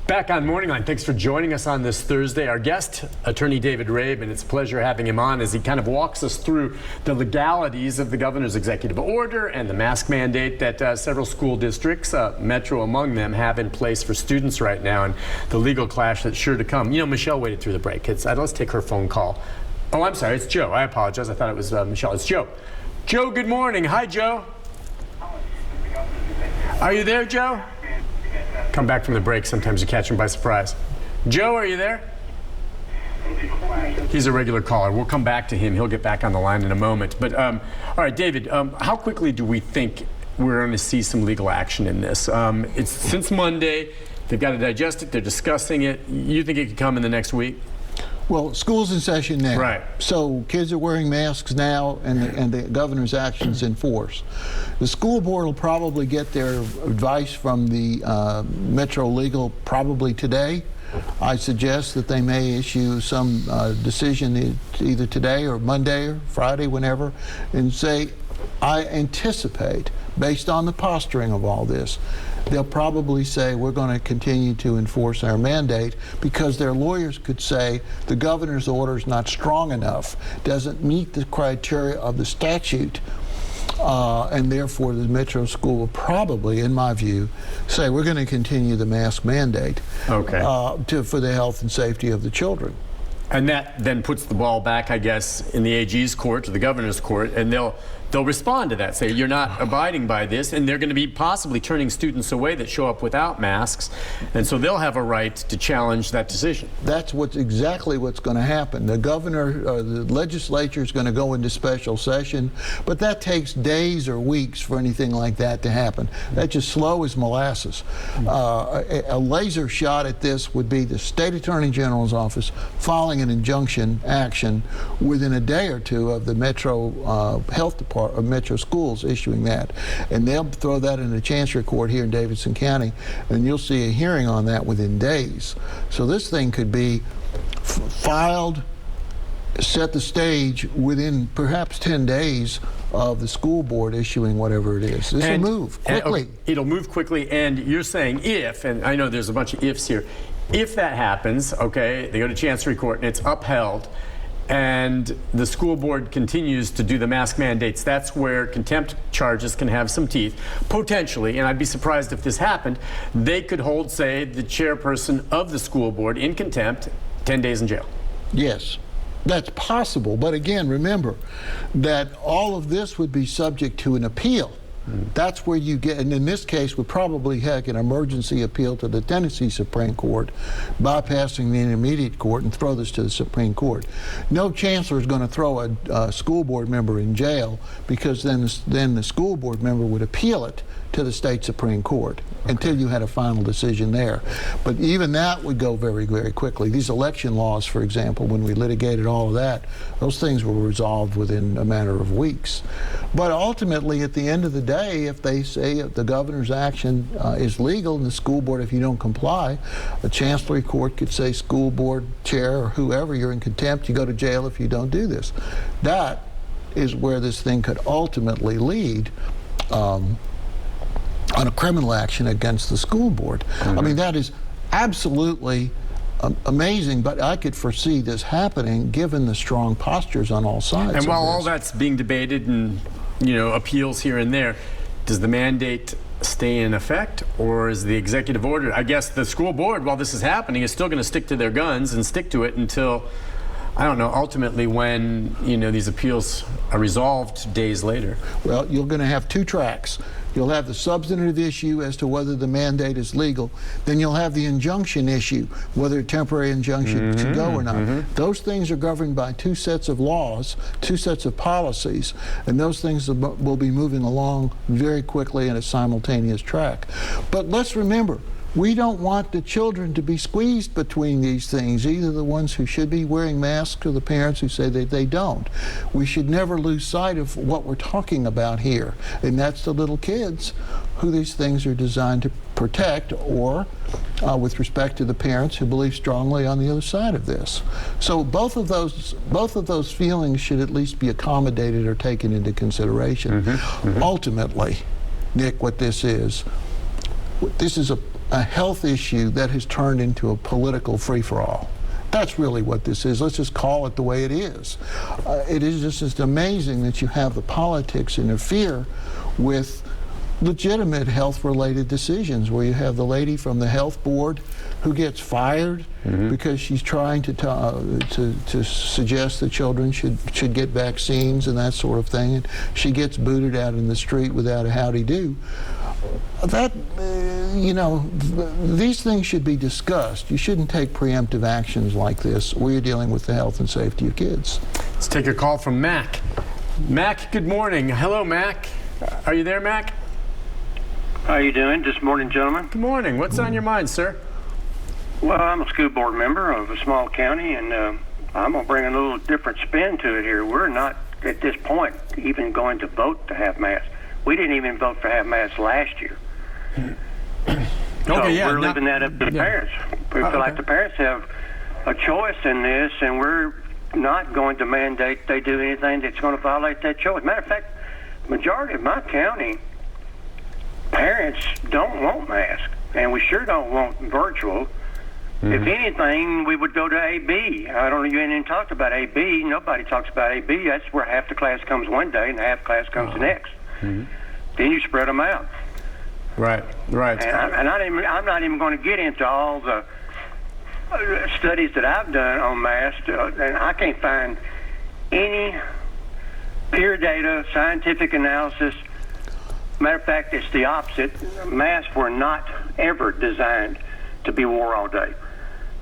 Back on Morning Line. Thanks for joining us on this Thursday. Our guest, attorney David Raybin. It's a pleasure having him on as he kind of walks us through the legalities of the governor's executive order and the mask mandate that several school districts, Metro among them, have in place for students right now, and the legal clash that's sure to come. You know, Michelle waited through the break. Let's take her phone call. Oh, I'm sorry. It's Joe. I apologize. I thought it was Michelle. It's Joe. Joe, good morning. Hi, Joe. Are you there, Joe? Come back from the break. Sometimes you catch him by surprise. Joe, are you there? He's a regular caller. We'll come back to him. He'll get back on the line in a moment. But all right, David, how quickly do we think we're going to see some legal action in this? It's since Monday. They've got to digest it. They're discussing it. You think it could come in the next week? Well, school's in session now. Right. So kids are wearing masks now, and the governor's action's in force. The school board will probably get their advice from the Metro Legal probably today. I suggest that they may issue some decision either today or Monday or Friday, whenever, and say, I anticipate, based on the posturing of all this, they'll probably say we're going to continue to enforce our mandate, because their lawyers could say the governor's order is not strong enough, doesn't meet the criteria of the statute, and therefore the Metro School will probably, in my view, say we're going to continue the mask mandate for the health and safety of the children. And that then puts the ball back, I guess, in the AG's court or the governor's court, and they'll respond to that, say you're not abiding by this, and they're going to be possibly turning students away that show up without masks, and so they'll have a right to challenge that decision. That's exactly what's going to happen. The governor, the legislature is going to go into special session, but that takes days or weeks for anything like that to happen. That's just slow as molasses. A laser shot at this would be the state attorney general's office filing an injunction action within a day or two of the Metro Health Department, of Metro Schools issuing that, and they'll throw that in the Chancery Court here in Davidson County, and you'll see a hearing on that within days. So this thing could be filed, set the stage within perhaps 10 days of the school board issuing whatever it is. This will move quickly. It'll move quickly, and you're saying if, and I know there's a bunch of ifs here, if that happens, okay, they go to Chancery Court and it's upheld, and the school board continues to do the mask mandates, that's where contempt charges can have some teeth, potentially, and I'd be surprised if this happened. They could hold, say, the chairperson of the school board in contempt, 10 days in jail. Yes, that's possible, but again, remember that all of this would be subject to an appeal. That's where you get, and in this case would probably have an emergency appeal to the Tennessee Supreme Court, bypassing the intermediate court, and throw this to the Supreme Court. No chancellor is going to throw a school board member in jail, because then the school board member would appeal it to the state Supreme Court until you had a final decision there. But even that would go very, very quickly. These election laws, for example, when we litigated all of that, those things were resolved within a matter of weeks. But ultimately, at the end of the day, if they say if the governor's action is legal, and the school board, if you don't comply, the Chancellery Court could say, school board chair or whoever, you're in contempt, you go to jail if you don't do this. That is where this thing could ultimately lead on a criminal action against the school board. I mean, that is absolutely amazing, but I could foresee this happening given the strong postures on all sides. And while all that's being debated and, you know, appeals here and there, does the mandate stay in effect, or is the executive order, I guess the school board, while this is happening, is still going to stick to their guns and stick to it until, I don't know, ultimately when, you know, these appeals are resolved days later? Well, you're going to have two tracks. You'll have the substantive issue as to whether the mandate is legal. Then you'll have the injunction issue, whether a temporary injunction should go or not. Those things are governed by two sets of laws, two sets of policies, and those things will be moving along very quickly in a simultaneous track. But let's remember, we don't want the children to be squeezed between these things, either the ones who should be wearing masks or the parents who say that they don't. We should never lose sight of what we're talking about here, and that's the little kids who these things are designed to protect, or with respect to the parents who believe strongly on the other side of this. So both of those feelings should at least be accommodated or taken into consideration. Ultimately, Nick, what this is a a health issue that has turned into a political free-for-all. That's really what this is. Let's just call it the way it is. It is just amazing that you have the politics interfere with legitimate health-related decisions, where you have the lady from the health board who gets fired because she's trying to suggest that children should get vaccines and that sort of thing, and she gets booted out in the street without a howdy-do. That, you know, these things should be discussed. You shouldn't take preemptive actions like this where you're dealing with the health and safety of kids. Let's take a call from Mac. Mac, good morning. Hello, Mac. Are you there, Mac? How are you doing this morning, gentlemen? Good morning. What's on your mind, sir? Well, I'm a school board member of a small county, and I'm going to bring a little different spin to it here. We're not, at this point, even going to vote to have masks. We didn't even vote for have masks last year. So we're leaving that up to the parents. We feel like the parents have a choice in this, and we're not going to mandate they do anything that's going to violate that choice. Matter of fact, the majority of my county, parents don't want masks, and we sure don't want virtual. If anything, we would go to AB. I don't know, you ain't even talked about AB. Nobody talks about AB. That's where half the class comes one day and half class comes the next. Then you spread them out. Right. And I'm not even going to get into all the studies that I've done on masks, and I can't find any peer data, scientific analysis. Matter of fact, it's the opposite. Masks were not ever designed to be wore all day.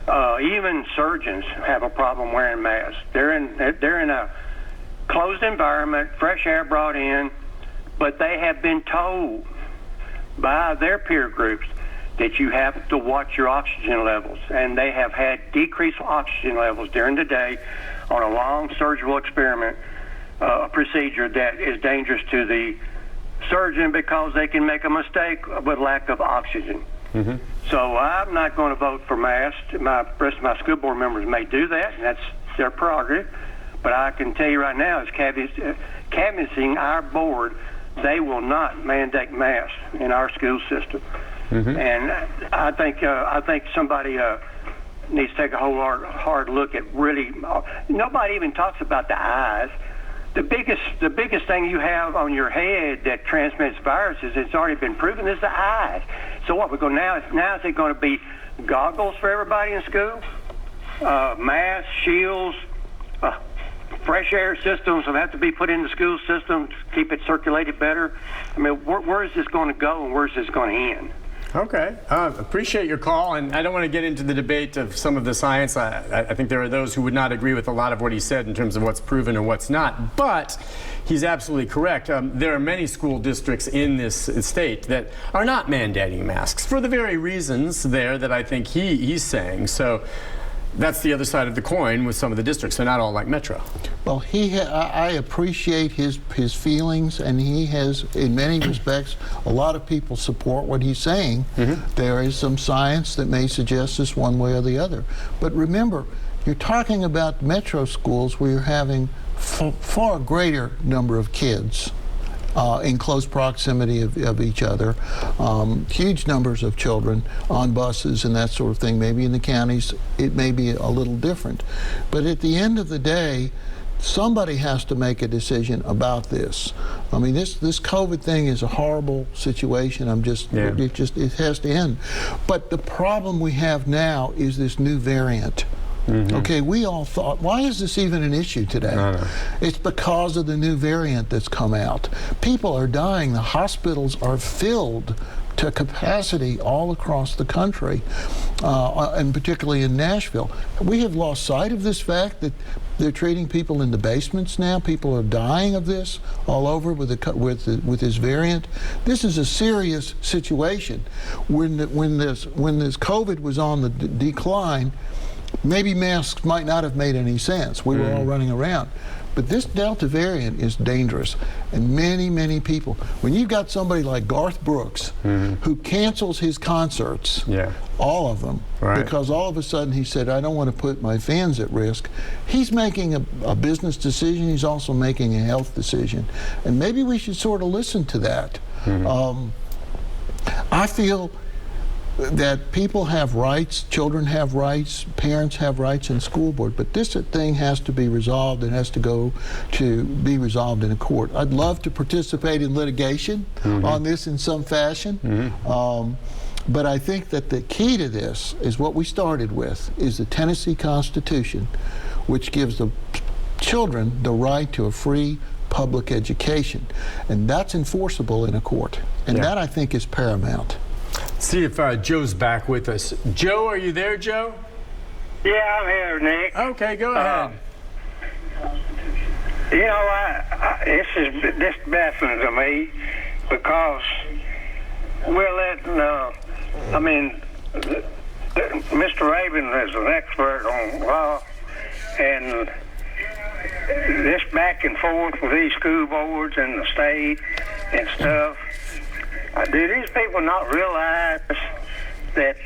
Even surgeons have a problem wearing masks. They're in a closed environment, fresh air brought in, but they have been told by their peer groups that you have to watch your oxygen levels, and they have had decreased oxygen levels during the day on a long surgical experiment, a procedure that is dangerous to the surgeon because they can make a mistake with lack of oxygen. So I'm not going to vote for masks. The rest of my school board members may do that, and that's their prerogative. But I can tell you right now, as canvassing our board, they will not mandate masks in our school system. And I think somebody needs to take a whole hard look at really. Nobody even talks about the eyes. The biggest thing you have on your head that transmits viruses, it's already been proven, is the eyes. So what we go now? Now is it going to be goggles for everybody in school? Masks, shields, fresh air systems will have to be put in the school system to keep it circulated better. I mean, where is this going to go, and where is this going to end? Okay. Appreciate your call, and I don't want to get into the debate of some of the science. I think there are those who would not agree with a lot of what he said in terms of what's proven and what's not, but he's absolutely correct. There are many school districts in this state that are not mandating masks for the very reasons there that I think he's saying. So that's the other side of the coin with some of the districts. They're not all like Metro. Well, I appreciate his feelings, and he has, in many respects, a lot of people support what he's saying. There is some science that may suggest this one way or the other. But remember, you're talking about Metro schools where you're having far greater number of kids in close proximity of each other, huge numbers of children on buses and that sort of thing. Maybe in the counties it may be a little different. But at the end of the day, somebody has to make a decision about this. I mean, this COVID thing is a horrible situation. It has to end. But the problem we have now is this new variant. Okay, we all thought, why is this even an issue today? It's because of the new variant that's come out. People are dying. The hospitals are filled to capacity all across the country, and particularly in Nashville. We have lost sight of this fact that they're treating people in the basements now. People are dying of this all over with this variant. This is a serious situation. When this COVID was on the decline, maybe masks might not have made any sense. We were all running around. But this Delta variant is dangerous. And many, many people, when you've got somebody like Garth Brooks, who cancels his concerts, all of them, because all of a sudden he said, I don't want to put my fans at risk, he's making a business decision. He's also making a health decision. And maybe we should sort of listen to that. I feel, that people have rights, children have rights, parents have rights, and school board. But this thing has to be resolved and has to go to be resolved in a court. I'd love to participate in litigation on this in some fashion. But I think that the key to this is what we started with, is the Tennessee Constitution, which gives the children the right to a free public education. And that's enforceable in a court. And that, I think, is paramount. See if Joe's back with us. Joe, are you there, Joe? Yeah, I'm here, Nick. Okay, go ahead. You know, this is baffling to me, because we're letting, I mean, Mr. Raybin is an expert on law, and this back and forth with these school boards and the state and stuff. Do these people not realize that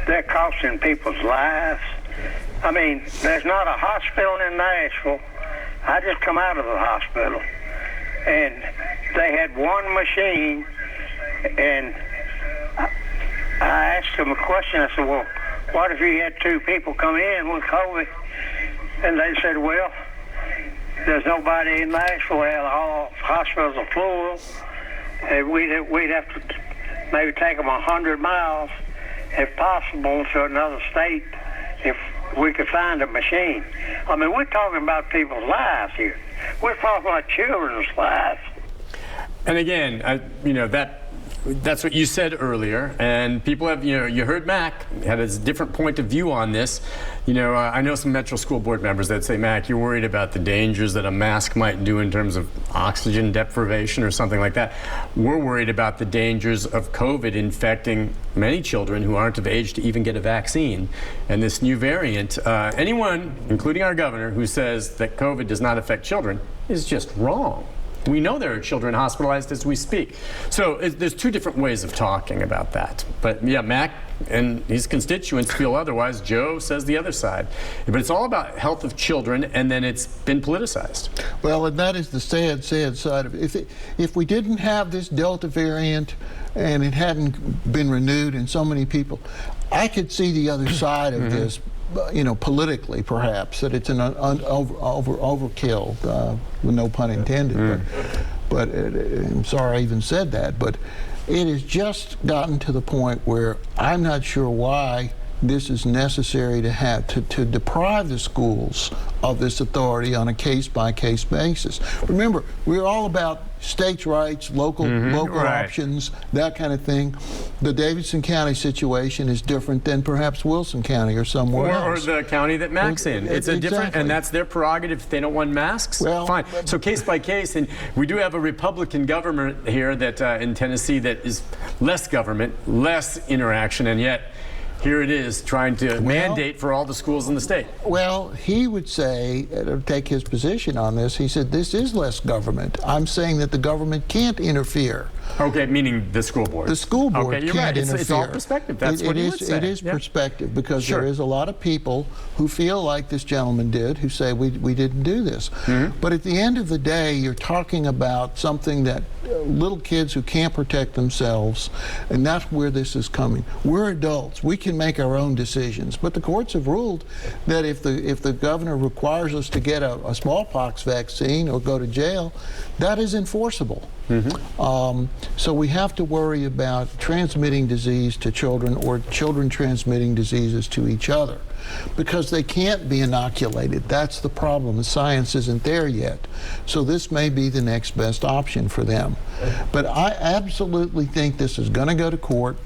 they're costing people's lives? I mean, there's not a hospital in Nashville. I just come out of the hospital, and they had one machine, and I asked them a question. I said, well, what if you had two people come in with COVID? And they said, well, there's nobody in Nashville. All hospitals are full. We'd have to maybe take them 100 miles, if possible, to another state if we could find a machine. I mean, we're talking about people's lives here. We're talking about children's lives. And again, you know, that's what you said earlier, and people have, you know, you heard Mac had a different point of view on this. You know, I know some Metro School Board members that say, Mac, you're worried about the dangers that a mask might do in terms of oxygen deprivation or something like that. We're worried about the dangers of COVID infecting many children who aren't of age to even get a vaccine. And this new variant, anyone, including our governor, who says that COVID does not affect children is just wrong. We know there are children hospitalized as we speak. So there's two different ways of talking about that. But yeah, Mac and his constituents feel otherwise. Joe says the other side. But it's all about health of children, and then it's been politicized. Well, and that is the sad side of it. If we didn't have this Delta variant and it hadn't been renewed in so many people, I could see the other side of this, you know, politically perhaps, that it's an overkill, with no pun intended. But I'm sorry I even said that. But it has just gotten to the point where I'm not sure why this is necessary to have to deprive the schools of this authority on a case-by-case basis. Remember, we're all about states' rights, local options, that kind of thing. The Davidson County situation is different than perhaps Wilson County or somewhere else. Or the county that Mac's in. It's a different, and that's their prerogative. If they don't want masks, well, fine. So case by case, and we do have a Republican government here that in Tennessee that is less government, less interaction, and yet here it is trying to mandate for all the schools in the state. Well, he would say, take his position on this, he said this is less government. I'm saying that the government can't interfere. Okay, meaning the school board. The school board okay, you're can't right. interfere. It's all perspective. That's what he would say. It is perspective, because there is a lot of people who feel like this gentleman did, who say we didn't do this. But at the end of the day, you're talking about something that little kids who can't protect themselves, and that's where this is coming. We're adults. We can make our own decisions, but the courts have ruled that if the governor requires us to get a smallpox vaccine or go to jail, that is enforceable. So we have to worry about transmitting disease to children or children transmitting diseases to each other, because they can't be inoculated. That's the problem. The science isn't there yet. So this may be the next best option for them. But I absolutely think this is going to go to court.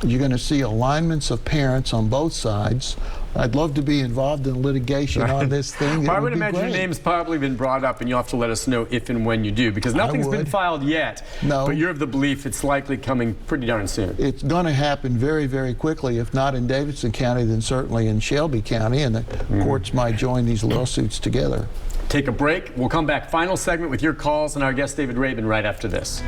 You're going to see alignments of parents on both sides. I'd love to be involved in litigation on this thing. Well, I would imagine your name's probably been brought up, and you'll have to let us know if and when you do, because nothing's been filed yet. No. But you're of the belief it's likely coming pretty darn soon. It's going to happen very, very quickly. If not in Davidson County, then certainly in Shelby County, and the courts might join these lawsuits together. Take a break. We'll come back. Final segment with your calls and our guest David Raybin right after this.